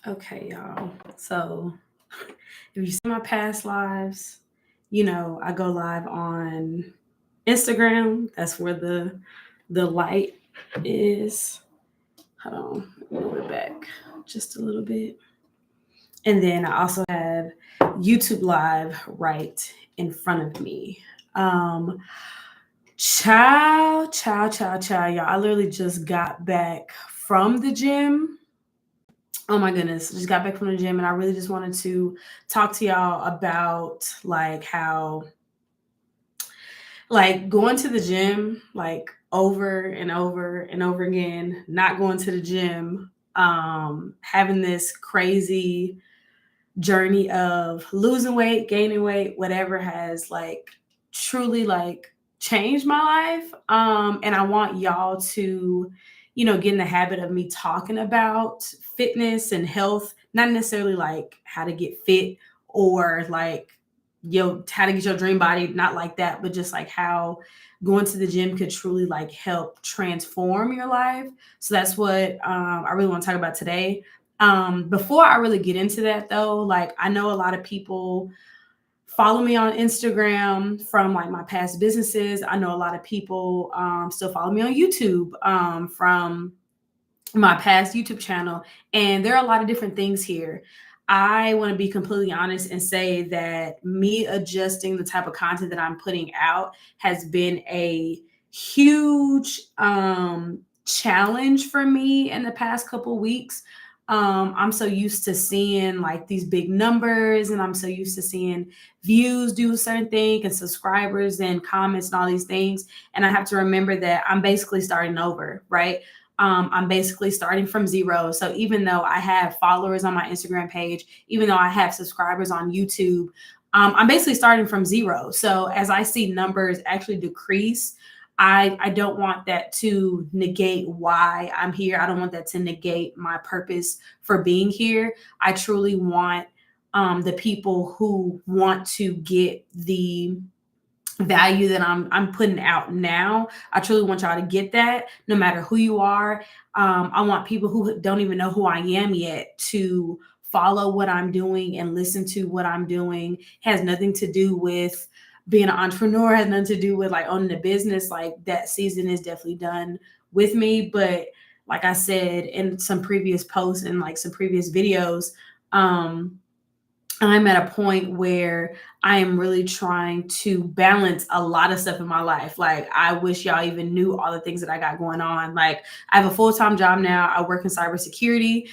Okay, y'all. So if you see my past lives, I go live on Instagram. That's where the light is. Hold on, move it back just a little bit. And then I also have YouTube live right in front of me. Um, Ciao, y'all. I literally just got back from the gym. Oh my goodness, just got back from the gym and I really just wanted to talk to y'all about like how like going to the gym like over and over and over again, not going to the gym, having this crazy journey of losing weight, gaining weight, whatever has like truly like changed my life. And I want y'all to, get in the habit of me talking about fitness and health, not necessarily like how to get fit or like how to get your dream body, not like that, but just like how going to the gym could truly like help transform your life. So that's what I really want to talk about today. Before I really get into that though, like I know a lot of people follow me on Instagram from like my past businesses. I know a lot of people still follow me on YouTube from my past YouTube channel. And there are a lot of different things here. I want to be completely honest and say that me adjusting the type of content that I'm putting out has been a huge challenge for me in the past couple weeks. I'm so used to seeing like these big numbers, and I'm so used to seeing views do a certain thing and subscribers and comments and all these things. And I have to remember that I'm basically starting over, right? I'm basically starting from zero. So even though I have followers on my Instagram page, even though I have subscribers on YouTube, I'm basically starting from zero. So as I see numbers actually decrease, I don't want that to negate why I'm here. I don't want that to negate my purpose for being here. I truly want the people who want to get the value that I'm putting out now. I truly want y'all to get that no matter who you are. I want people who don't even know who I am yet to follow what I'm doing and listen to what I'm doing. Has nothing to do with being an entrepreneur, has nothing to do with like owning a business. Like that season is definitely done with me. But like I said in some previous posts and like some previous videos, I'm at a point where I am really trying to balance a lot of stuff in my life. Like, I wish y'all even knew all the things that I got going on. Like, I have a full time job now. I work in cybersecurity.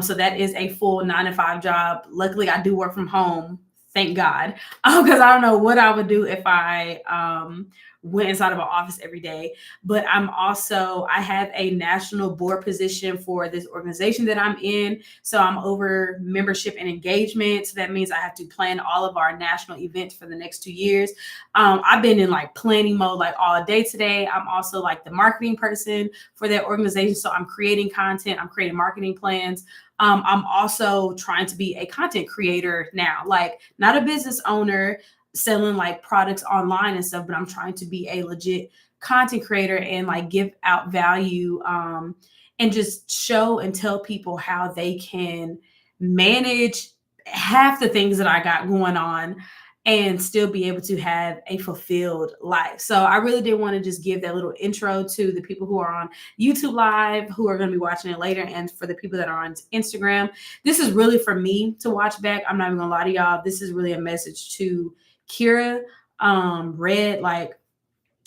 So that is a full 9 to 5 job. Luckily, I do work from home. Thank God. Because I don't know what I would do if I went inside of an office every day. But I have a national board position for this organization that I'm in. So I'm over membership and engagement. So that means I have to plan all of our national events for the next 2 years. I've been in like planning mode like all day today. I'm also like the marketing person for that organization. So I'm creating content, I'm creating marketing plans. I'm also trying to be a content creator now, like not a business owner selling like products online and stuff, but I'm trying to be a legit content creator and like give out value and just show and tell people how they can manage half the things that I got going on and still be able to have a fulfilled life. So I really did want to just give that little intro to the people who are on YouTube Live, who are going to be watching it later, and for the people that are on Instagram. This is really for me to watch back. I'm not even gonna lie to y'all. This is really a message to Kira, Red. Like,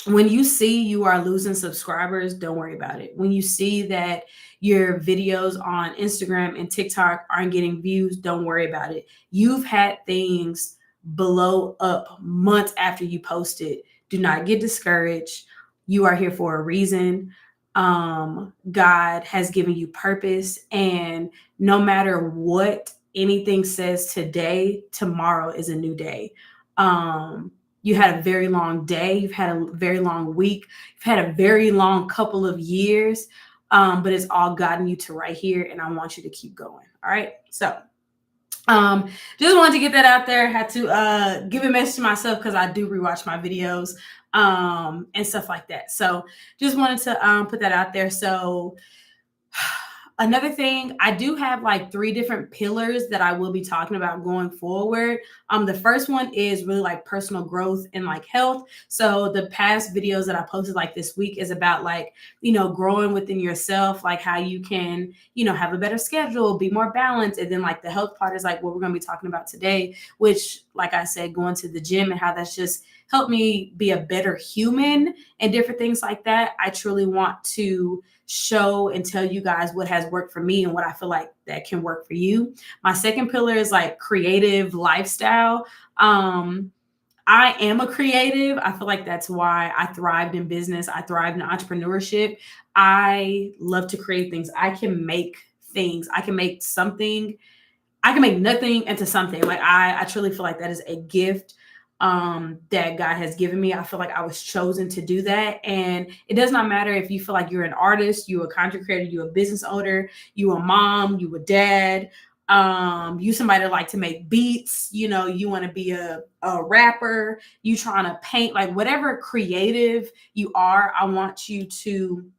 when you see you are losing subscribers, don't worry about it. When you see that your videos on Instagram and TikTok aren't getting views, don't worry about it. You've had things blow up months after you posted. Do not get discouraged. You are here for a reason. God has given you purpose, and no matter what anything says today, tomorrow is a new day. You had a very long day. You've had a very long week. You've had a very long couple of years, but it's all gotten you to right here, and I want you to keep going. All right. So just wanted to get that out there. Had to give a message to myself because I do rewatch my videos and stuff like that. So just wanted to put that out there. So Another thing, I do have like three different pillars that I will be talking about going forward. The first one is really like personal growth and like health. So the past videos that I posted like this week is about like, growing within yourself, like how you can, have a better schedule, be more balanced. And then like the health part is like what we're going to be talking about today, which, like I said, going to the gym and how that's just helped me be a better human and different things like that. I truly want to show and tell you guys what has worked for me and what I feel like that can work for you. My second pillar is like creative lifestyle. I am a creative. I feel like that's why I thrived in business. I thrived in entrepreneurship. I love to create things. I can make things. I can make something. I can make nothing into something. Like I truly feel like that is a gift that God has given me. I feel like I was chosen to do that. And it does not matter if you feel like you're an artist, you a content creator, you a business owner, you a mom, you a dad, you somebody that like to make beats, you want to be a rapper, you trying to paint, like whatever creative you are, I want you to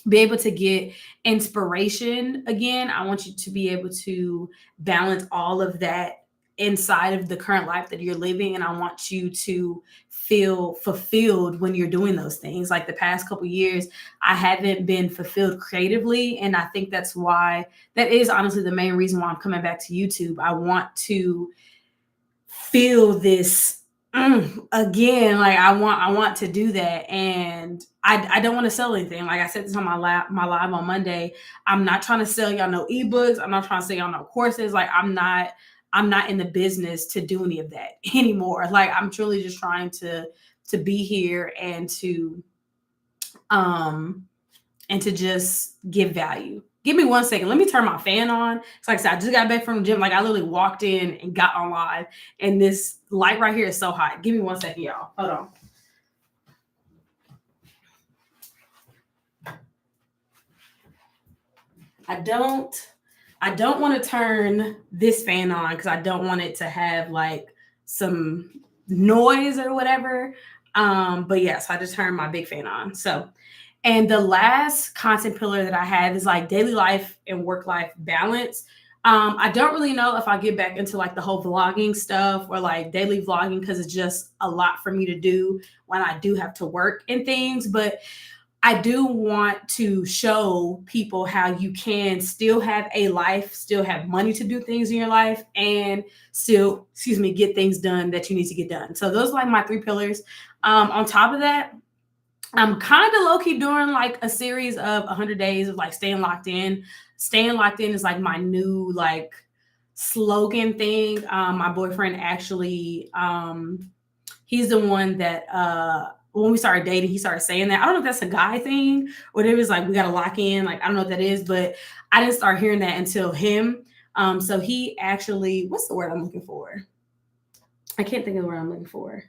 be able to get inspiration again. I want you to be able to balance all of that inside of the current life that you're living. And I want you to feel fulfilled when you're doing those things. Like the past couple years, I haven't been fulfilled creatively. And I think that is honestly the main reason why I'm coming back to YouTube. I want to feel this again. Like I want to do that. And I don't want to sell anything. Like I said this on my live on Monday. I'm not trying to sell y'all no ebooks. I'm not trying to sell y'all no courses. Like I'm not in the business to do any of that anymore. Like I'm truly just trying to be here and to just give value. Give me 1 second. Let me turn my fan on. It's like I said, I just got back from the gym. Like I literally walked in and got on live, and this light right here is so hot. Give me 1 second, y'all. Hold on. I don't want to turn this fan on because I don't want it to have like some noise or whatever. But yes, I just turned my big fan on. So, and the last content pillar that I have is like daily life and work life balance. I don't really know if I get back into like the whole vlogging stuff or like daily vlogging because it's just a lot for me to do when I do have to work and things. But I do want to show people how you can still have a life, still have money to do things in your life, and still, get things done that you need to get done. So those are like my three pillars. On top of that, I'm kind of low key doing like a series of 100 days of like staying locked in. Staying locked in is like my new like slogan thing. My boyfriend actually, he's the one that when we started dating, he started saying that. I don't know if that's a guy thing or it was like we gotta lock in. Like I don't know what that is, but I didn't start hearing that until him. So he actually, what's the word I'm looking for? I can't think of the word I'm looking for.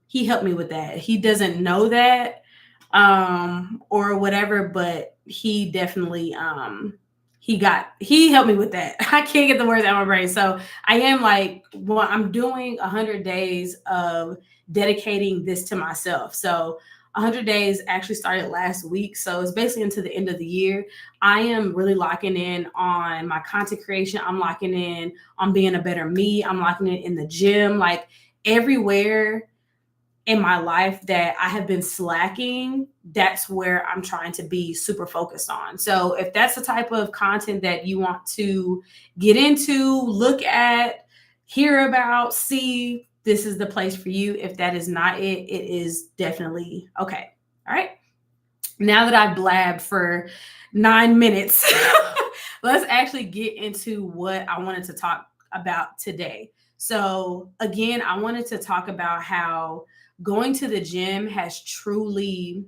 He helped me with that. He doesn't know that or whatever, but he definitely he helped me with that. I can't get the words out of my brain. So I am like, well, I'm doing 100 days of dedicating this to myself. So 100 days actually started last week. So it's basically until the end of the year. I am really locking in on my content creation. I'm locking in on being a better me. I'm locking in the gym, like everywhere in my life that I have been slacking, that's where I'm trying to be super focused on. So if that's the type of content that you want to get into, look at, hear about, see, this is the place for you. If that is not it, it is definitely okay. All right. Now that I've blabbed for 9 minutes, let's actually get into what I wanted to talk about today. So again, I wanted to talk about how going to the gym has truly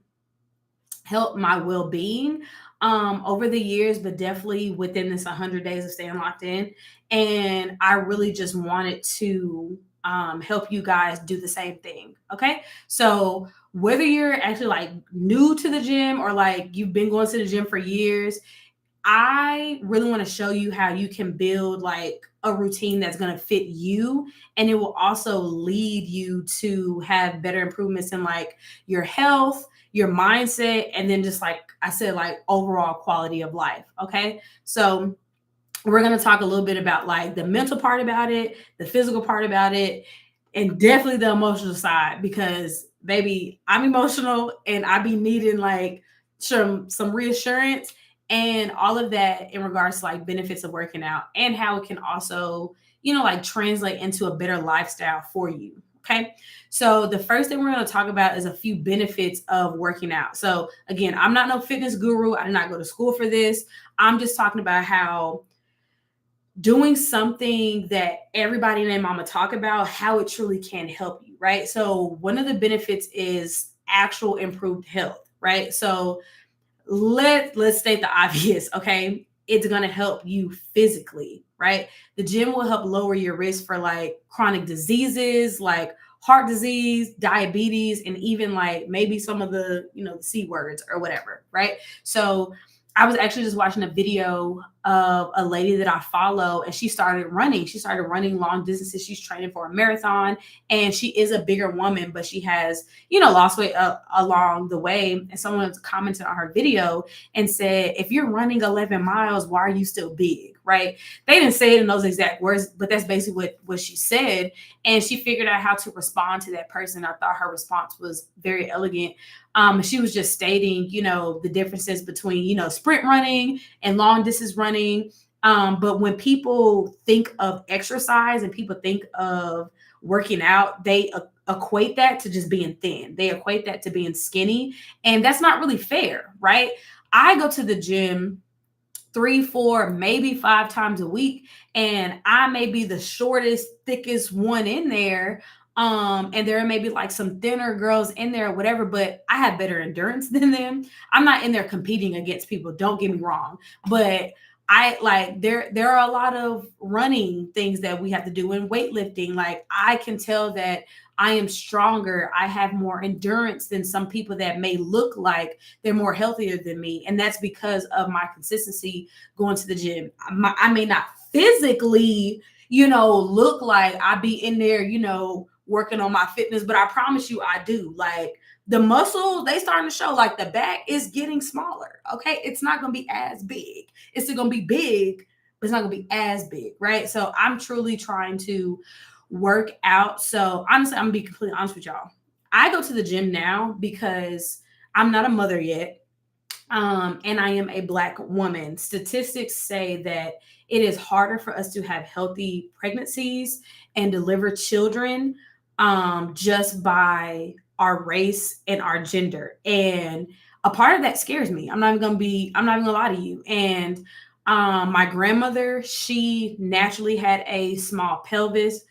helped my well-being over the years, but definitely within this 100 days of staying locked in. And I really just wanted to help you guys do the same thing. Okay. So whether you're actually like new to the gym or like you've been going to the gym for years, I really want to show you how you can build like a routine that's going to fit you. And it will also lead you to have better improvements in like your health, your mindset, and then just like I said, like overall quality of life. Okay. So we're going to talk a little bit about like the mental part about it, the physical part about it, and definitely the emotional side, because baby, I'm emotional and I be needing like some reassurance and all of that in regards to like benefits of working out and how it can also, like translate into a better lifestyle for you. Okay. So the first thing we're going to talk about is a few benefits of working out. So again, I'm not no fitness guru. I did not go to school for this. I'm just talking about how doing something that everybody and their mama talk about, how it truly can help you, right? So one of the benefits is actual improved health, right? So let's state the obvious, okay? It's going to help you physically, right? The gym will help lower your risk for like chronic diseases like heart disease, diabetes, and even like maybe some of the, the C words or whatever, right? So I was actually just watching a video of a lady that I follow, and she started running. She started running long distances. She's training for a marathon, and she is a bigger woman, but she has, lost weight along the way. And someone commented on her video and said, if you're running 11 miles, why are you still big? Right? They didn't say it in those exact words, but that's basically what she said. And she figured out how to respond to that person. I thought her response was very elegant. She was just stating, the differences between, sprint running and long distance running. But when people think of exercise and people think of working out, they equate that to just being thin. They equate that to being skinny. And that's not really fair, right? I go to the gym 3, 4, maybe 5 times a week, and I may be the shortest, thickest one in there. And there may be like some thinner girls in there or whatever, but I have better endurance than them. I'm not in there competing against people, don't get me wrong, but I like there are a lot of running things that we have to do in weightlifting. Like I can tell that I am stronger. I have more endurance than some people that may look like they're more healthier than me. And that's because of my consistency going to the gym. I may not physically, look like I be in there, working on my fitness, but I promise you I do. Like the muscles, they starting to show, like the back is getting smaller. Okay. It's not going to be as big. It's still going to be big, but it's not going to be as big. Right. So I'm truly trying to work out. So honestly, I'm going to be completely honest with y'all. I go to the gym now because I'm not a mother yet. And I am a Black woman. Statistics say that it is harder for us to have healthy pregnancies and deliver children just by our race and our gender. And a part of that scares me. I'm not even gonna lie to you. And my grandmother, she naturally had a small pelvis,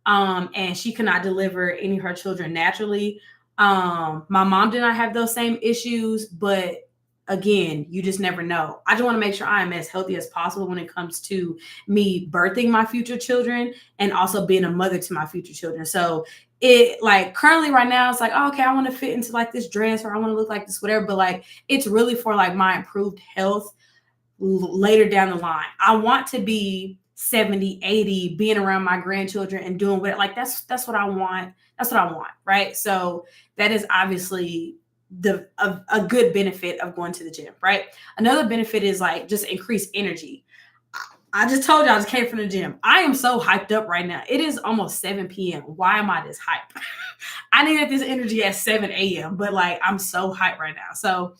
and she could not deliver any of her children naturally. My mom did not have those same issues, but again, you just never know. I just want to make sure I am as healthy as possible when it comes to me birthing my future children and also being a mother to my future children. So it like currently right now, it's like, oh, okay, I want to fit into like this dress or I want to look like this, whatever. But like, it's really for like my improved health later down the line. I want to be 70, 80, being around my grandchildren and doing what, like, that's what I want. That's what I want. Right. So that is obviously a good benefit of going to the gym, right? Another benefit is like just increased energy. I just told you I just came from the gym. I am so hyped up right now. It is almost 7 p.m. Why am I this hyped? I needed this energy at 7 a.m., but like I'm so hyped right now. So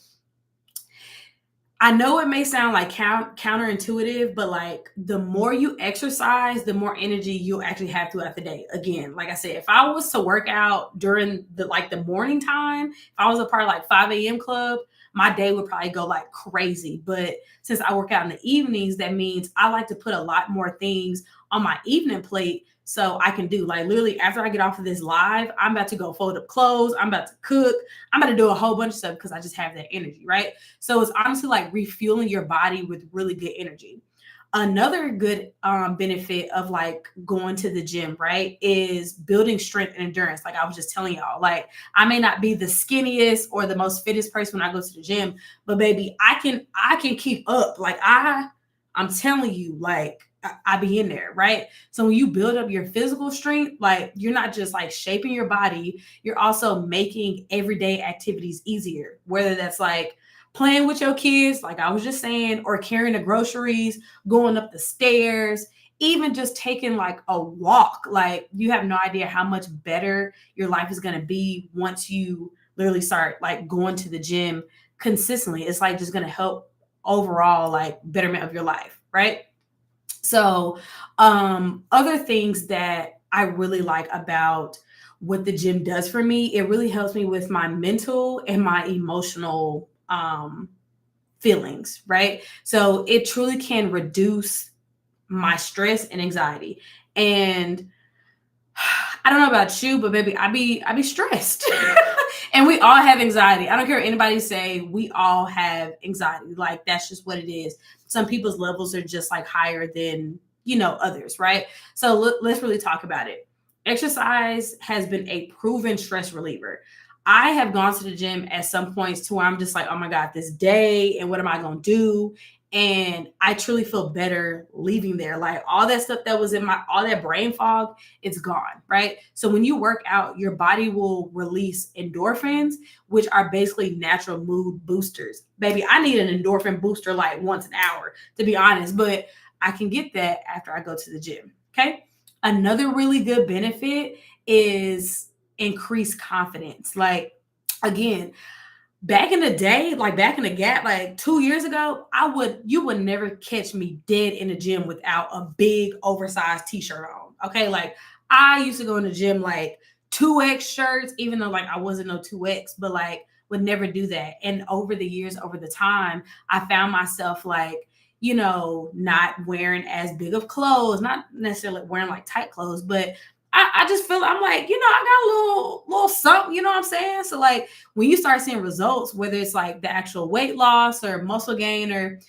I know it may sound like counterintuitive, but like the more you exercise, the more energy you'll actually have throughout the day. Again, like I said, if I was to work out during the morning time, if I was a part of like 5 a.m. club, my day would probably go like crazy. But since I work out in the evenings, that means I like to put a lot more things on my evening plate so I can do like literally after I get off of this live, I'm about to go fold up clothes. I'm about to cook. I'm about to do a whole bunch of stuff because I just have that energy, right? So it's honestly like refueling your body with really good energy. Another good benefit of like going to the gym, right, is building strength and endurance. Like I was just telling y'all, like I may not be the skinniest or the most fittest person when I go to the gym, but baby, I can keep up. Like I'm telling you, like I be in there, right? So when you build up your physical strength, like you're not just like shaping your body, you're also making everyday activities easier, whether that's like playing with your kids, like I was just saying, or carrying the groceries, going up the stairs, even just taking like a walk. Like you have no idea how much better your life is going to be once you literally start like going to the gym consistently. It's like just going to help overall like betterment of your life, right? So, other things that I really like about what the gym does for me, it really helps me with my mental and my emotional feelings, right? So, it truly can reduce my stress and anxiety. And I don't know about you, but baby, I be stressed. And we all have anxiety. I don't care what anybody say, we all have anxiety. Like that's just what it is. Some people's levels are just like higher than, others, right? So let's really talk about it. Exercise has been a proven stress reliever. I have gone to the gym at some points to where I'm just like, oh my God, this day, and what am I going to do? And I truly feel better leaving there. Like all that stuff that was in all that brain fog, it's gone, right? So when you work out, your body will release endorphins, which are basically natural mood boosters. Baby, I need an endorphin booster like once an hour, to be honest, but I can get that after I go to the gym. Okay. Another really good benefit is increased confidence. Like, again, back in the day, like back in the gap, like 2 years ago, you would never catch me dead in the gym without a big oversized t-shirt on. Okay. Like I used to go in the gym like 2X shirts, even though like I wasn't no 2X, but like would never do that. And over the years, over the time, I found myself like, not wearing as big of clothes, not necessarily wearing like tight clothes, but I just feel I'm like, I got a little something, you know what I'm saying? So like when you start seeing results, whether it's like the actual weight loss or muscle gain or,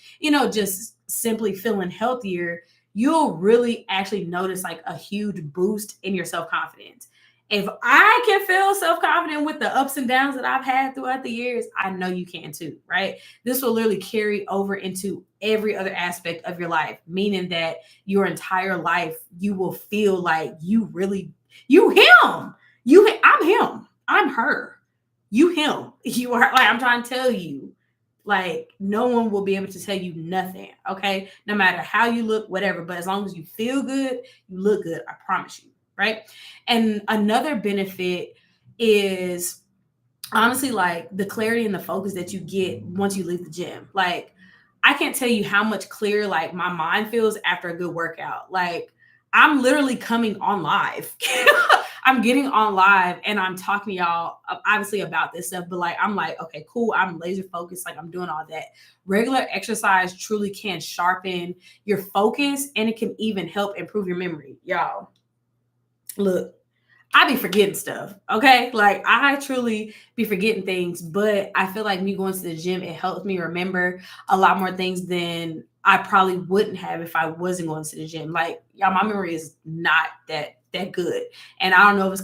just simply feeling healthier, you'll really actually notice like a huge boost in your self-confidence. If I can feel self-confident with the ups and downs that I've had throughout the years, I know you can too, right? This will literally carry over into every other aspect of your life, meaning that your entire life you will feel like you him. I'm him. I'm her. You him. You are like I'm trying to tell you. Like no one will be able to tell you nothing, okay? No matter how you look, whatever, but as long as you feel good, you look good, I promise you, right? And another benefit is honestly like the clarity and the focus that you get once you leave the gym. Like I can't tell you how much clearer like my mind feels after a good workout. Like I'm literally coming on live. I'm getting on live and I'm talking to y'all obviously about this stuff, but like I'm like, okay, cool. I'm laser focused, like I'm doing all that. Regular exercise truly can sharpen your focus and it can even help improve your memory. Y'all, look, I be forgetting stuff. Okay. Like I truly be forgetting things, but I feel like me going to the gym, it helps me remember a lot more things than I probably wouldn't have if I wasn't going to the gym. Like y'all, my memory is not that good. And I don't know if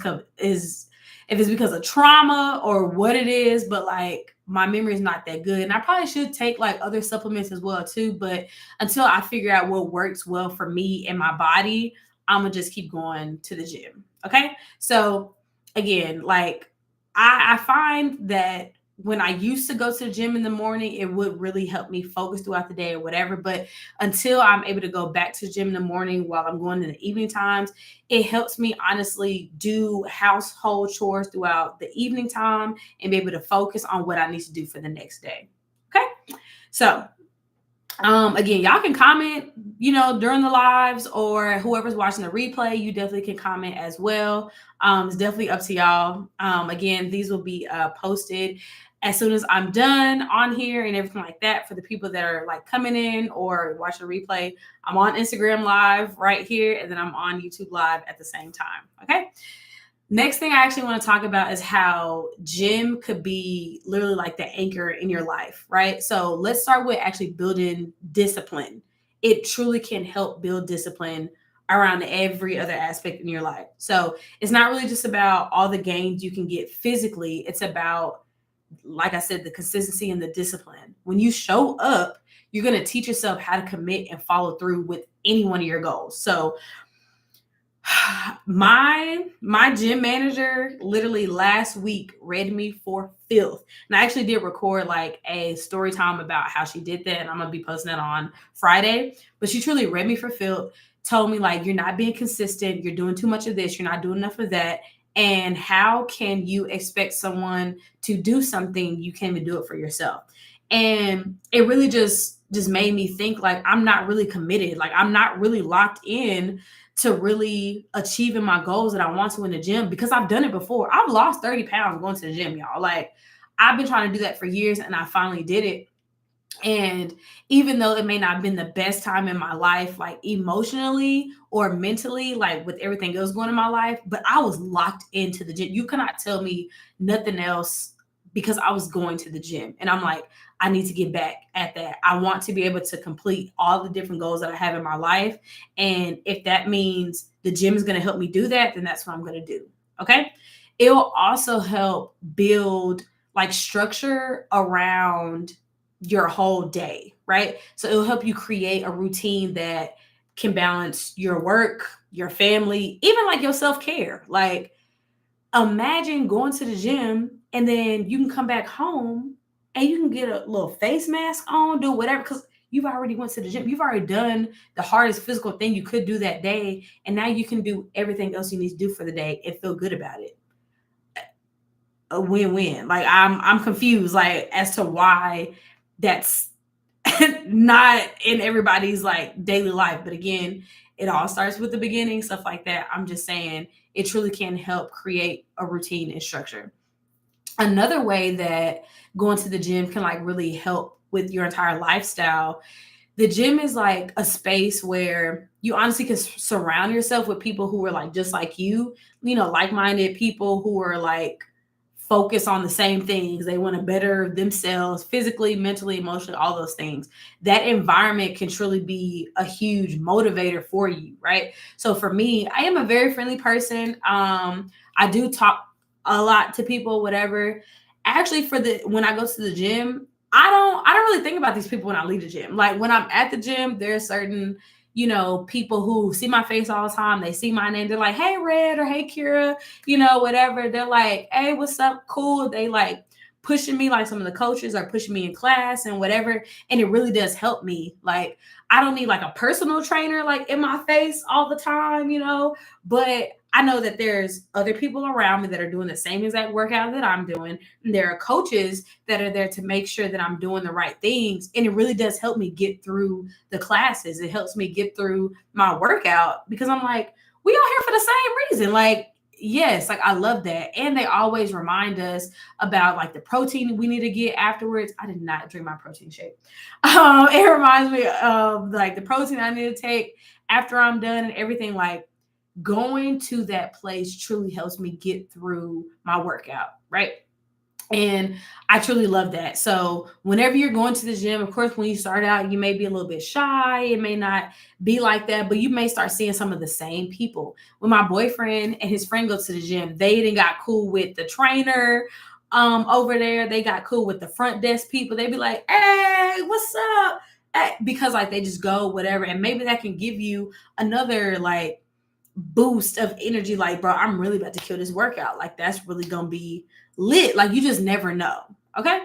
it's because of trauma or what it is, but like my memory is not that good. And I probably should take like other supplements as well too. But until I figure out what works well for me and my body, I'm gonna just keep going to the gym. Okay. So again, like I find that when I used to go to the gym in the morning, it would really help me focus throughout the day or whatever. But until I'm able to go back to the gym in the morning while I'm going in the evening times, it helps me honestly do household chores throughout the evening time and be able to focus on what I need to do for the next day. Okay. So again, y'all can comment, during the lives or whoever's watching the replay, you definitely can comment as well. It's definitely up to y'all. Again, these will be posted as soon as I'm done on here and everything like that. For the people that are like coming in or watching the replay, I'm on Instagram live right here, and then I'm on YouTube live at the same time. Okay. Next thing I actually want to talk about is how gym could be literally like the anchor in your life, right? So let's start with actually building discipline. It truly can help build discipline around every other aspect in your life. So it's not really just about all the gains you can get physically. It's about, like I said, the consistency and the discipline. When you show up, you're going to teach yourself how to commit and follow through with any one of your goals. So my gym manager literally last week read me for filth, and I actually did record like a story time about how she did that, and I'm gonna be posting that on Friday. But she truly read me for filth, told me like, you're not being consistent, you're doing too much of this, you're not doing enough of that, and how can you expect someone to do something you can't even do it for yourself? And it really just made me think like, I'm not really committed, like I'm not really locked in to really achieving my goals that I want to in the gym, because I've done it before. I've lost 30 pounds going to the gym, y'all. Like, I've been trying to do that for years, and I finally did it. And even though it may not have been the best time in my life, like emotionally or mentally, like with everything else going in my life, but I was locked into the gym. You cannot tell me nothing else, because I was going to the gym. And I'm like, I need to get back at that. I want to be able to complete all the different goals that I have in my life. And if that means the gym is going to help me do that, then that's what I'm going to do. Okay. It will also help build like structure around your whole day, right? So it'll help you create a routine that can balance your work, your family, even like your self care. Like, imagine going to the gym and then you can come back home and you can get a little face mask on, do whatever, because you've already went to the gym. You've already done the hardest physical thing you could do that day. And now you can do everything else you need to do for the day and feel good about it. A win-win. Like, I'm confused, like, as to why that's not in everybody's like daily life. But again, it all starts with the beginning, stuff like that. I'm just saying it truly can help create a routine and structure. Another way that going to the gym can like really help with your entire lifestyle, the gym is like a space where you honestly can surround yourself with people who are like just like you know, like-minded people who are like focus on the same things. They want to better themselves physically, mentally, emotionally, all those things. That environment can truly be a huge motivator for you, right? So for me, I am a very friendly person. I do talk a lot to people, whatever. Actually, for the when I go to the gym, I don't really think about these people when I leave the gym. Like, when I'm at the gym, there are certain, you know, people who see my face all the time. They see my name. They're like, hey, Red, or hey, Kira, you know, whatever. They're like, hey, what's up? Cool. They like pushing me, like some of the coaches are pushing me in class and whatever. And it really does help me. Like, I don't need like a personal trainer like in my face all the time, you know, but I know that there's other people around me that are doing the same exact workout that I'm doing. And there are coaches that are there to make sure that I'm doing the right things. And it really does help me get through the classes. It helps me get through my workout, because I'm like, we all here for the same reason. Like, yes, like I love that. And they always remind us about like the protein we need to get afterwards. I did not drink my protein shake. It reminds me of like the protein I need to take after I'm done and everything. Like, going to that place truly helps me get through my workout, right? And I truly love that. So whenever you're going to the gym, of course, when you start out, you may be a little bit shy. It may not be like that, but you may start seeing some of the same people. When my boyfriend and his friend go to the gym, they didn't got cool with the trainer over there. They got cool with the front desk people. They be like, hey, what's up? Because like they just go, whatever. And maybe that can give you another like boost of energy, like, bro, I'm really about to kill this workout. Like, that's really gonna be lit. Like, you just never know. Okay.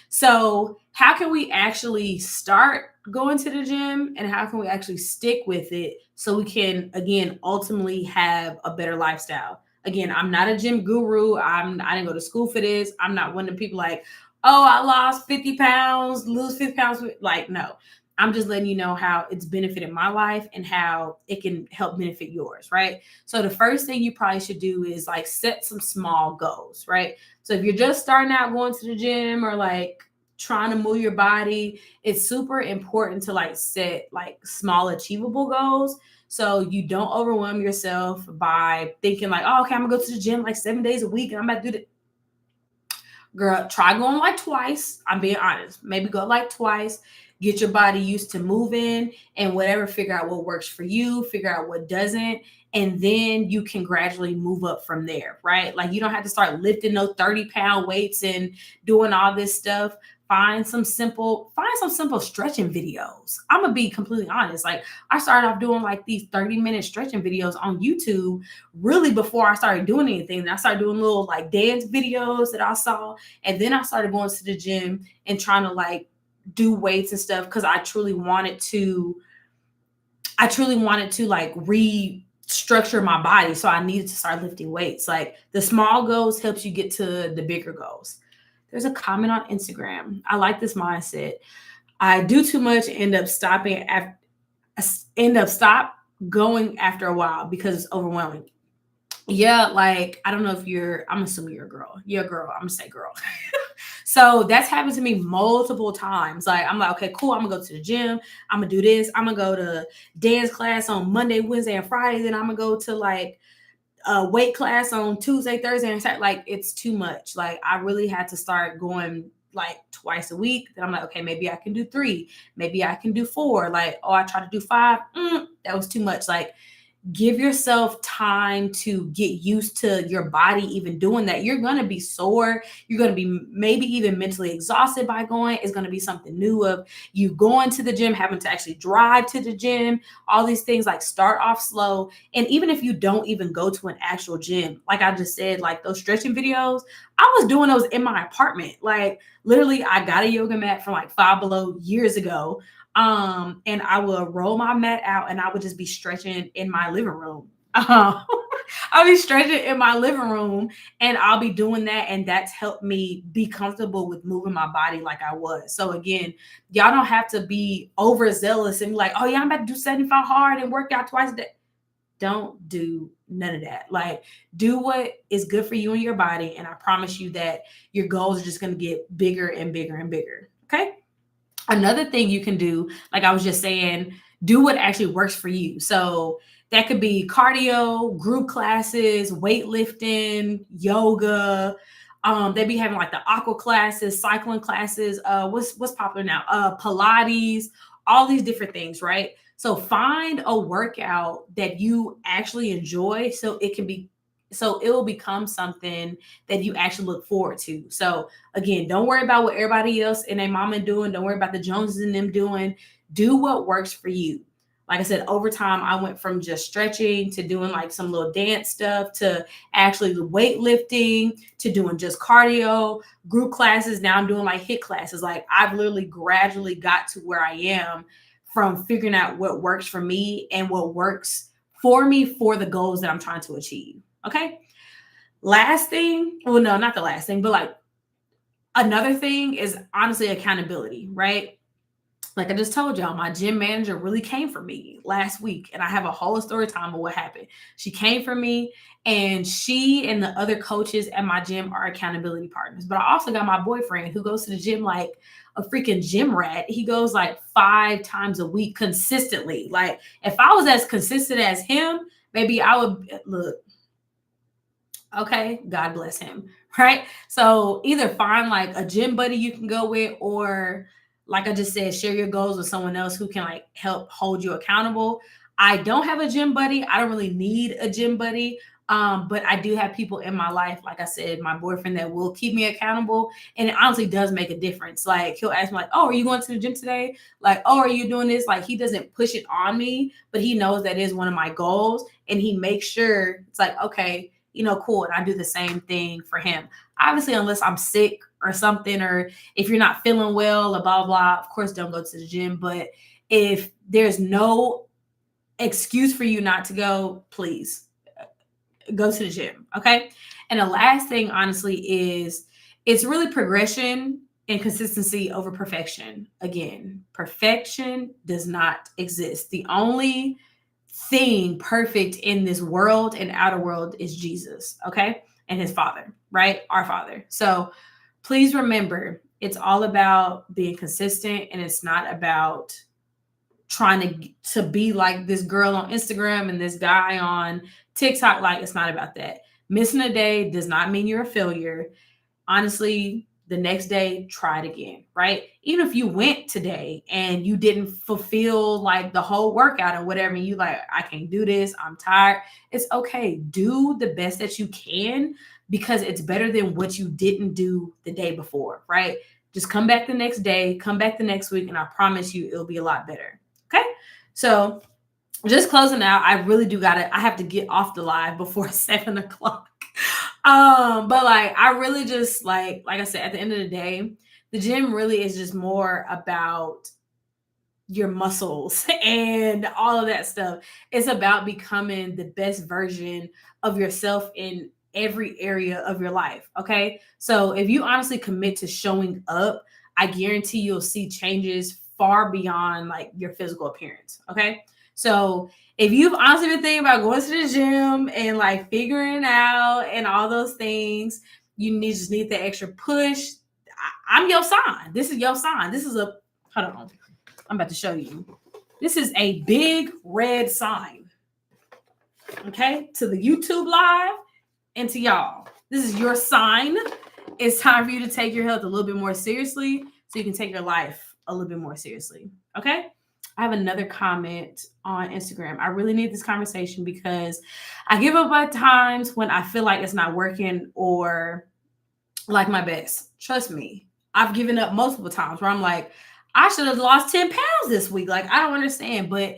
So how can we actually start going to the gym, and how can we actually stick with it so we can again ultimately have a better lifestyle? Again, I'm not a gym guru. I didn't go to school for this. I'm not one of the people like, oh, I lost 50 pounds, lose 50 pounds. Like, no. I'm just letting you know how it's benefited my life and how it can help benefit yours, right? So the first thing you probably should do is like set some small goals, right? So if you're just starting out going to the gym or like trying to move your body, it's super important to like set like small achievable goals, so you don't overwhelm yourself by thinking like, oh, okay, I'm gonna go to the gym like 7 days a week and I'm about to do that. Girl, try going like twice. I'm being honest. Maybe go like twice. Get your body used to moving and whatever. Figure out what works for you. Figure out what doesn't. and then you can gradually move up from there, right? Like you don't have to start lifting those 30-pound weights and doing all this stuff. Find some simple stretching videos. I'm gonna be completely honest. Like I started off doing like these 30-minute stretching videos on YouTube really before I started doing anything. And I started doing little like dance videos that I saw. And then I started going to the gym and trying to like do weights and stuff because I truly wanted to like restructure my body. So I needed to start lifting weights. Like the small goals helps you get to the bigger goals. There's a comment on Instagram. I like this mindset. I do too much, end up stop going after a while because it's overwhelming. Yeah, like I don't know if I'm assuming you're a girl. You're a girl. I'm gonna say girl. So that's happened to me multiple times. Like I'm like, okay, cool. I'm gonna go to the gym. I'm gonna do this. I'm gonna go to dance class on Monday, Wednesday, and Friday. Then I'm gonna go to like a weight class on Tuesday, Thursday, and Saturday. Like it's too much. Like I really had to start going like twice a week. Then I'm like, okay, maybe I can do 3. Maybe I can do 4. Like, oh, I tried to do 5. That was too much. Like give yourself time to get used to your body even doing that. You're going to be sore. You're going to be maybe even mentally exhausted by going. It's going to be something new of you going to the gym, having to actually drive to the gym, all these things. Like start off slow. And even if you don't even go to an actual gym, like I just said, like those stretching videos, I was doing those in my apartment. Like literally I got a yoga mat from like Five Below years ago, and I would roll my mat out and I would just be stretching in my living room. I'll be stretching in my living room and I'll be doing that. And that's helped me be comfortable with moving my body like I was. So again, y'all don't have to be overzealous and be like, oh yeah, I'm about to do 75 hard and work out twice a day. Don't do none of that. Like do what is good for you and your body. And I promise you that your goals are just going to get bigger and bigger and bigger. Okay. Another thing you can do, like I was just saying, do what actually works for you. So that could be cardio, group classes, weightlifting, yoga. They be having like the aqua classes, cycling classes. What's popular now? Pilates, all these different things, right? So find a workout that you actually enjoy, so it will become something that you actually look forward to. So again, don't worry about what everybody else and their mama doing. Don't worry about the Joneses and them doing. Do what works for you. Like I said, over time, I went from just stretching to doing like some little dance stuff to actually weightlifting to doing just cardio, group classes. Now I'm doing like HIIT classes. Like I've literally gradually got to where I am from figuring out what works for me and what works for me for the goals that I'm trying to achieve. Okay. Last thing, well, no, not the last thing, but like another thing is honestly accountability, right? Like I just told y'all, my gym manager really came for me last week, and I have a whole story time of what happened. She came for me, and she and the other coaches at my gym are accountability partners. But I also got my boyfriend who goes to the gym like a freaking gym rat. He goes like 5 times a week consistently. Like if I was as consistent as him, maybe I would look. Okay, God bless him, right? So either find like a gym buddy you can go with, or like I just said, share your goals with someone else who can like help hold you accountable. I don't have a gym buddy. I don't really need a gym buddy. But I do have people in my life, like I said, my boyfriend that will keep me accountable. And it honestly does make a difference. Like he'll ask me, like, oh, are you going to the gym today? Like, oh, are you doing this? Like he doesn't push it on me, but he knows that is one of my goals. And he makes sure it's like, okay, cool. And I do the same thing for him. Obviously, unless I'm sick or something, or if you're not feeling well, or blah, blah, of course, don't go to the gym. But if there's no excuse for you not to go, please go to the gym. Okay. And the last thing, honestly, is it's really progression and consistency over perfection. Again, perfection does not exist. The only thing perfect in this world and outer world is Jesus, okay? And his Father, right? Our Father. So please remember, it's all about being consistent, and it's not about trying to be like this girl on Instagram and this guy on TikTok. Like it's not about that. Missing a day does not mean you're a failure. Honestly, The next day, try it again, right? Even if you went today and you didn't fulfill like the whole workout or whatever, and you like, I can't do this, I'm tired. It's okay. Do the best that you can, because it's better than what you didn't do the day before, right? Just come back the next day, come back the next week, and I promise you it'll be a lot better. Okay. So just closing out, I really do I have to get off the live before 7 o'clock. But like I really just like I said, at the end of the day, the gym really is just more about your muscles and all of that stuff. It's about becoming the best version of yourself in every area of your life. Okay. So if you honestly commit to showing up, I guarantee you'll see changes far beyond like your physical appearance. Okay. So if you've honestly been thinking about going to the gym and like figuring out and all those things, just need the extra push. I'm your sign. This is your sign. This is hold on. I'm about to show you. This is a big red sign. Okay, to the YouTube live and to y'all. This is your sign. It's time for you to take your health a little bit more seriously so you can take your life a little bit more seriously. Okay. I have another comment on Instagram. I really need this conversation because I give up at times when I feel like it's not working or like my best. Trust me, I've given up multiple times where I'm like, I should have lost 10 pounds this week. Like, I don't understand, but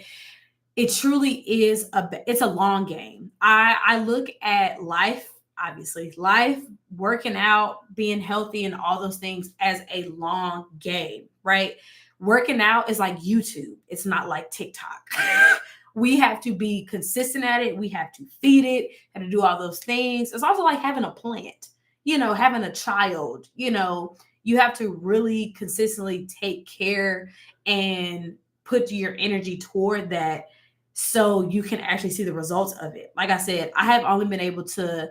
it truly is it's a long game. I look at life, obviously, life, working out, being healthy, and all those things as a long game, right? Working out is like YouTube. It's not like TikTok. We have to be consistent at it. We have to feed it, have to do all those things. It's also like having a plant, having a child, you have to really consistently take care and put your energy toward that so you can actually see the results of it. Like I said, I have only been able to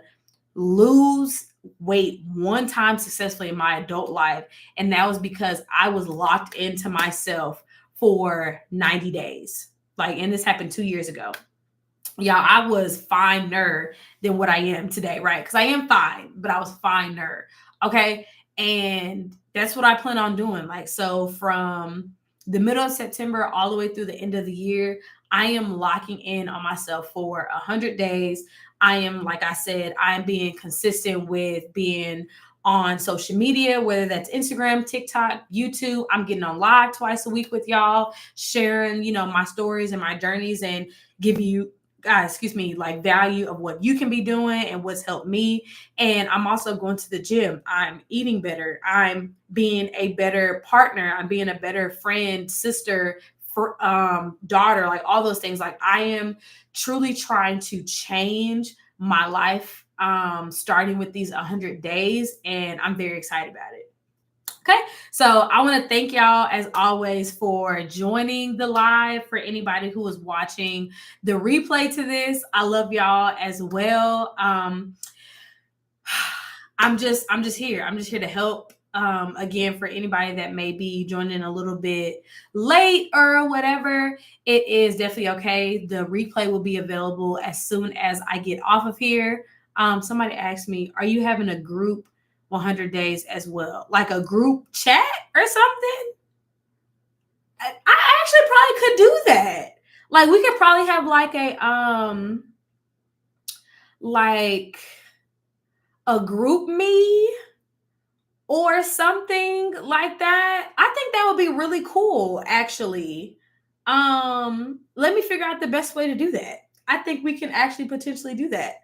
lose weight one time successfully in my adult life. And that was because I was locked into myself for 90 days. And this happened 2 years ago. Yeah, I was finer than what I am today, right? Because I am fine, but I was finer. Okay. And that's what I plan on doing. So from the middle of September all the way through the end of the year, I am locking in on myself for 100 days. I am, like I said, I'm being consistent with being on social media, whether that's Instagram, TikTok, YouTube. I'm getting on live twice a week with y'all, sharing, my stories and my journeys and give you value of what you can be doing and what's helped me. And I'm also going to the gym. I'm eating better. I'm being a better partner. I'm being a better friend, sister, daughter, like all those things. Like I am truly trying to change my life, starting with these 100 days. And I'm very excited about it. Okay, so I want to thank y'all as always for joining the live. For anybody who is watching the replay to this, I love y'all as well. I'm just here. I'm just here to help. Again, for anybody that may be joining a little bit late or whatever, it is definitely okay. The replay will be available as soon as I get off of here. Somebody asked me, are you having a group 100 days as well, like a group chat or something? I actually probably could do that. Like we could probably have like a group me or something like that. I think that would be really cool, actually. Let me figure out the best way to do that. I think we can actually potentially do that.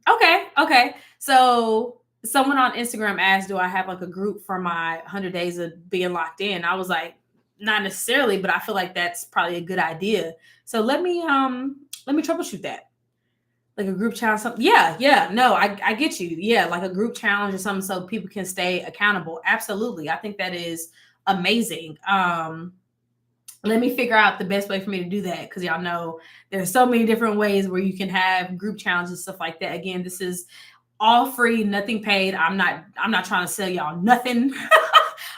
Okay. So someone on Instagram asked, do I have like a group for my 100 days of being locked in? I was like, not necessarily, but I feel like that's probably a good idea. So let me troubleshoot that. Like a group challenge, something. Yeah. No, I get you. Yeah, like a group challenge or something so people can stay accountable. Absolutely. I think that is amazing. Let me figure out the best way for me to do that, because y'all know there's so many different ways where you can have group challenges and stuff like that. Again, this is all free, nothing paid. I'm not trying to sell y'all nothing.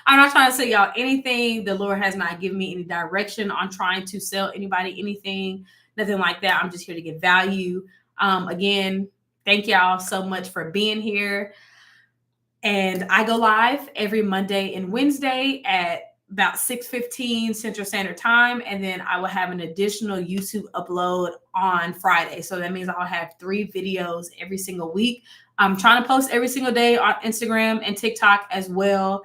I'm not trying to sell y'all anything. The Lord has not given me any direction on trying to sell anybody anything, nothing like that. I'm just here to give value. Again, thank y'all so much for being here. And I go live every Monday and Wednesday at about 6:15 Central Standard Time. And then I will have an additional YouTube upload on Friday. So that means I'll have 3 videos every single week. I'm trying to post every single day on Instagram and TikTok as well.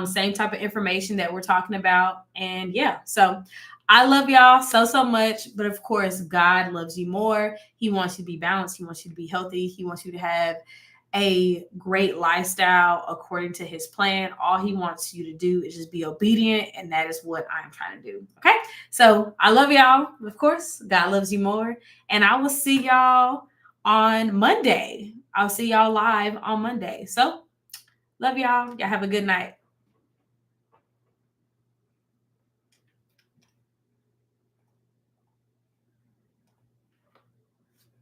Same type of information that we're talking about. And yeah, so I love y'all so, so much. But of course, God loves you more. He wants you to be balanced. He wants you to be healthy. He wants you to have a great lifestyle according to his plan. All he wants you to do is just be obedient, and that is what I'm trying to do. Okay, so I love y'all. Of course, God loves you more, and I will see y'all on Monday. I'll see y'all live on Monday. So love y'all. Y'all have a good night.